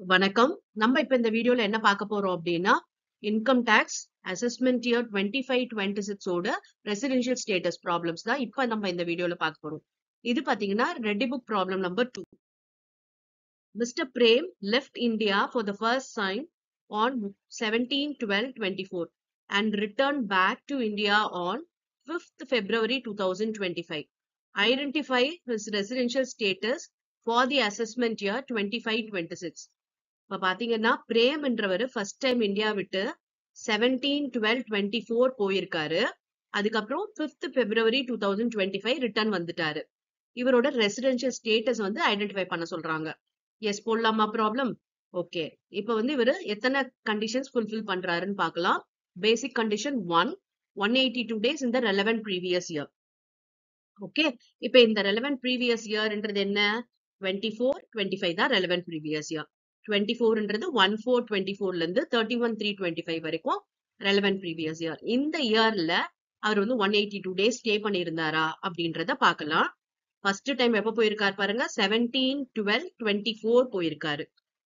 வணக்கம். நம்ம இப்ப இந்த வீடியோல என்ன பார்க்க போறோம் அப்படின்னா, இன்கம் டாக்ஸ் அசஸ்மென்ட் இயர் 25-26 ஓட ரெசிடென்ஷியல் ஸ்டேட்டஸ் ப்ராப்ளம்ஸ் தான் இப்ப நம்ம இந்த வீடியோல பார்க்க போறோம். இது பாத்தீங்கன்னா Reddy book problem number 2. Mr. Prem left India for the first time on 17/12/24 and returned back to India on 5th February 2025. Identify his residential status for the assessment year 25-26. இப்ப பாத்தீங்கன்னா பிரேம்ன்றவர் ஃபர்ஸ்ட் டைம் இந்தியா விட்டு 17/12/24 போயிருக்காரு. அதுக்கப்புறம் 5th February 2025 return வந்துட்டாரு. இவரோட residential status வந்து identify பண்ண சொல்றாங்க. எஸ் போடலாமா ப்ராப்ளம்? ஓகே. இப்ப வந்து இவரு எத்தனை கண்டிஷன்ஸ் ஃபுல்ஃபில் பண்றாருன்னு பார்க்கலாம். பேசிக் condition 1, 182 days in the relevant previous year. Okay. இப்ப இந்த relevant previous yearன்றது என்ன? 24-25 தான் relevant previous year. 24ன்றது 1/4/24ல இருந்து 31/3/25 வரைக்கும் relevant previous year. இந்த இயர்ல அவர் வந்து 182 days ஸ்டே பண்ணியிருந்தாரா அப்படின்றத பார்க்கலாம். ஃபர்ஸ்ட் டைம் எப்ப போயிருக்காரு பாருங்க, 17/12/24 போயிருக்காரு.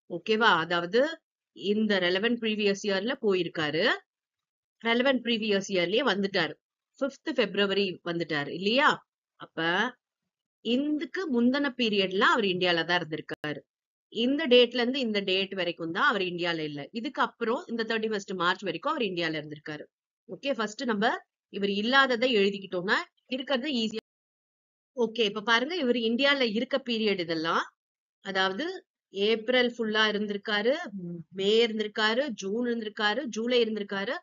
ஓகேவா? அதாவது இந்த relevant previous yearல போயிருக்காரு. relevant previous yearலயே வந்துட்டாரு. 5th February வந்துட்டாரு இல்லையா? அப்ப இதுக்கு முந்தின பீரியட்ல அவர் இந்தியால தான் இருந்திருக்காரு. இந்த டேட்ல இருந்து இந்த டேட் வரைக்கும் தான் அவர் இந்தியால இல்ல. இதுக்கு அப்புறம் இந்த 31st மார்ச் வரைக்கும் அவர் இந்தியால இருந்திருக்காரு. ஓகே, ஃபர்ஸ்ட் நம்ம இவர் இல்லாததை எழுதிக்கிட்டோம்னா இருக்கிறது ஈஸியா. ஓகே, இப்ப பாருங்க இவர் இந்தியால இருக்க பீரியட் இதெல்லாம். அதாவது ஏப்ரல் ஃபுல்லா இருந்திருக்காரு, மே இருந்திருக்காரு, ஜூன் இருந்திருக்காரு, ஜூலை இருந்திருக்காரு,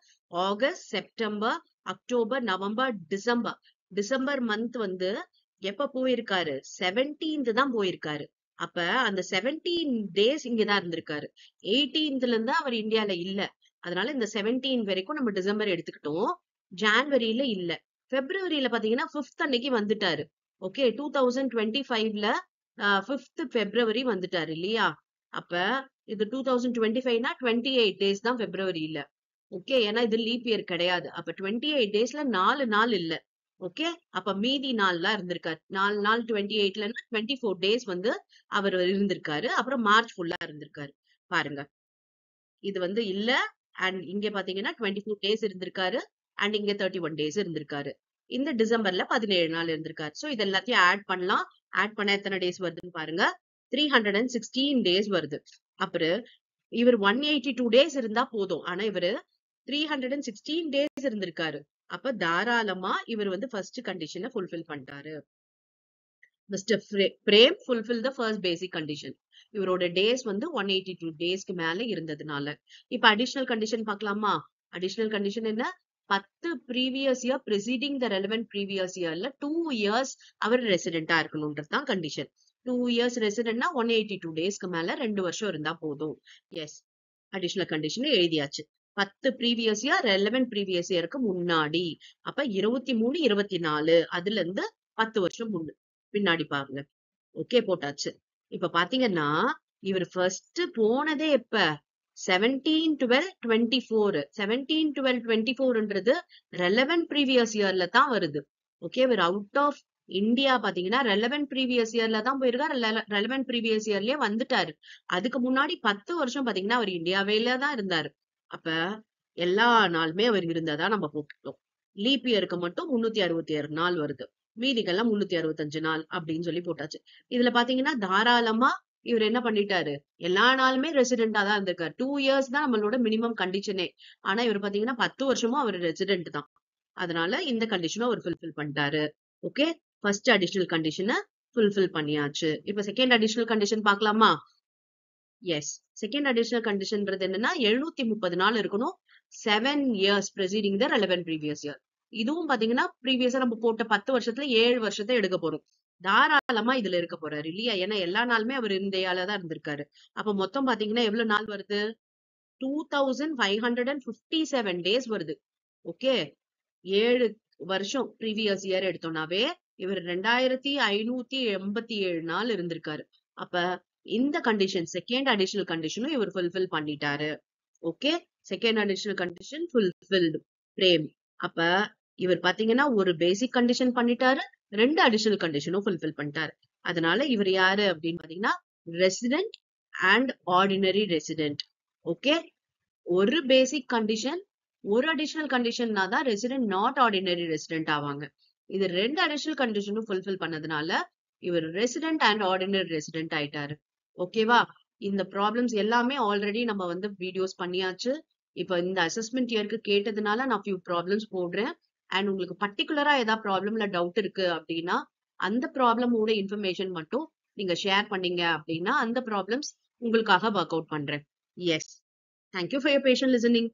August, September, October, November, December. December month வந்து எப்ப போயிருக்காரு? 17th தான் போயிருக்காரு. அப்ப அந்த 17 days இங்கதான் இருந்திருக்காரு. 18th இருந்து அவர் இந்தியால இல்ல. அதனால இந்த 17 வரைக்கும் நம்ம டிசம்பர் எடுத்துக்கிட்டோம். ஜான்வரியில இல்ல. பிப்ரவரியில பாத்தீங்கன்னா 5th அன்னைக்கு வந்துட்டாரு. ஓகே, 2025ல 5th February வந்துட்டாரு இல்லையா? அப்ப இது 2025னா 28 days தான் பிப்ரவரியில. ஓகே, ஏன்னா இது லீப் இயர் கிடையாது. அப்ப 28 daysல 4 நாள் இல்ல. ஓகே, அப்ப மீதி நாள்லாம் இருந்திருக்காரு. 4 நாள் 28ல 24 days வந்து அவர் இருந்திருக்காரு. அப்புறம் மார்ச் ஃபுல்லா இருந்திருக்காரு. பாருங்க, இது வந்து இல்ல. அண்ட் இங்க பாத்தீங்கன்னா 24 days இருந்திருக்காரு. அண்ட் இங்க 31 days இருந்திருக்காரு. இந்த டிசம்பர்ல 17 நாள் இருந்திருக்காரு. சோ இது எல்லாத்தையும் ஆட் பண்ணலாம். ஆட் பண்ண எத்தனை டேஸ் வருதுன்னு பாருங்க. 316 days வருது. அப்புறம் இவர் 182 days இருந்தா போதும். ஆனா இவரு 316 days இருந்திருக்காரு. அப்ப தாராளமா இவர் வந்து ஃபர்ஸ்ட் கண்டிஷனை ஃபுல்ஃபில் பண்ணிட்டாரு. Mister Prem fulfill the first basic condition. இவரோட டேஸ் வந்து 182 டேஸ்க்கு மேல இருந்ததுனால. இப்ப அடிஷனல் கண்டிஷன் பார்க்கலாமா? அடிஷனல் கண்டிஷன் என்ன? 10 previous year preceding the relevant previous yearல 2 years அவர் ரெசிடென்டா இருக்கணும்ன்றது தான் கண்டிஷன். 2 years ரெசிடென்ட்னா 182 டேஸ்க்கு மேல 2 வருஷம் இருந்தா போதும். எஸ், அடிஷனல் கண்டிஷன் எழுதியாச்சு. 10 ப்ரீவியஸ் இயர் ரெலவென்ட் ப்ரீவியஸ் இயருக்கு முன்னாடி. அப்ப 23, 24 அதுல இருந்து 10 வருஷம் பின்னாடி பாருங்க. ஓகே, போட்டாச்சு. இப்ப பாத்தீங்கன்னா இவர் ஃபர்ஸ்ட் போனதே எப்ப? 17/12/24. 17/12/24ன்றது ரெலவென்ட் ப்ரீவியஸ் இயர்ல தான் வருது. ஓகே, இவர் அவுட் ஆஃப் இந்தியா பாத்தீங்கன்னா ரெலவென்ட் ப்ரீவியஸ் இயர்ல தான் போயிருக்காரு. ரெலவென்ட் ப்ரீவியஸ் இயர்லயே வந்துட்டாரு. அதுக்கு முன்னாடி 10 வருஷம் பாத்தீங்கன்னா அவர் இந்தியாவில தான் இருந்தாரு. அப்ப எல்லா நாளுமே அவர் இருந்ததா நம்ம போட்டுட்டோம். லீப் இயருக்கு மட்டும் 366 நாள் வருது. மீதிக்கெல்லாம் 365 நாள் அப்படின்னு சொல்லி போட்டாச்சு. இதுல பாத்தீங்கன்னா தாராளமா இவர் என்ன பண்ணிட்டாரு? எல்லா நாளுமே ரெசிடென்டா தான் இருந்திருக்காரு. 2 years தான் நம்மளோட மினிமம் கண்டிஷனே. ஆனா இவர் பாத்தீங்கன்னா 10 வருஷமும் அவர் ரெசிடென்ட் தான். அதனால இந்த கண்டிஷனும் அவர் ஃபுல்ஃபில் பண்ணிட்டாரு. ஓகே, ஃபர்ஸ்ட் அடிஷனல் கண்டிஷனை ஃபுல்ஃபில் பண்ணியாச்சு. இப்ப செகண்ட் அடிஷனல் கண்டிஷன் பார்க்கலாமா? எஸ், செகண்ட் அடிஷனல் கண்டிஷன்ன்றது என்னன்னா 730 நாள் இருக்கணும். 7 years preceding the relevant previous year. இதுவும் பாத்தீங்கன்னா ப்ரீவியஸா நம்ம போட்ட 10 வருஷத்துல 7 வருஷத்தை எடுக்க போறோம். தாராளமா இதுல இருக்க போறாரு இல்லையா? ஏன்னா எல்லா நாளுமே அவர் இந்தியால தான் இருந்திருக்காரு. அப்ப மொத்தம் பாத்தீங்கன்னா எவ்வளவு நாள் வருது? 2557 days வருது. ஓகே, 7 வருஷம் ப்ரீவியஸ் இயர் எடுத்தோம்னாவே இவர் 2587 நாள் இருந்திருக்காரு. அப்ப இந்த கண்டிஷன் செகண்ட் அடிஷனல் கண்டிஷனும் இவர் ஃபுல்ஃபில் பண்ணிட்டாரு. Okay, second additional condition fulfilled Prem. அப்ப இவர் பாத்தீங்கன்னா ஒரு பேசிக் கண்டிஷன் பண்ணிட்டாரு, 2 அடிஷனல் கண்டிஷனும் ஃபுல்ஃபில் பண்ணிட்டாரு. அதனால இவர் யாரு அப்படின்னு பாத்தீங்கன்னா resident and ordinary resident. Okay, ஒரு பேசிக் கண்டிஷன், ஒரு அடிஷனல் கண்டிஷன்னா தான் ரெசிடென்ட் நாட் ஆர்டினரி ரெசிடென்ட் ஆவாங்க. இது ரெண்டு அடிஷனல் கண்டிஷனும் ஃபுல்ஃபில் பண்ணதுனால இவர் ரெசிடென்ட் அண்ட் ஆர்டினரி ரெசிடென்ட் ஆயிட்டாரு. ஓகேவா? இந்த ப்ராப்ளம்ஸ் எல்லாமே ஆல்ரெடி நம்ம வந்து வீடியோஸ் பண்ணியாச்சு. இப்போ இந்த அசஸ்மெண்ட் இயருக்கு கேட்டதுனால நான் ஃபியூ ப்ராப்ளம்ஸ் போடுறேன். அண்ட் உங்களுக்கு பர்டிகுலரா ஏதாவது ப்ராப்ளம்ல டவுட் இருக்கு அப்படின்னா அந்த ப்ராப்ளமோட இன்ஃபர்மேஷன் மட்டும் நீங்க ஷேர் பண்ணீங்க அப்படின்னா அந்த ப்ராப்ளம்ஸ் உங்களுக்காக ஒர்க் அவுட் பண்றேன். S. Thank you for your patient listening.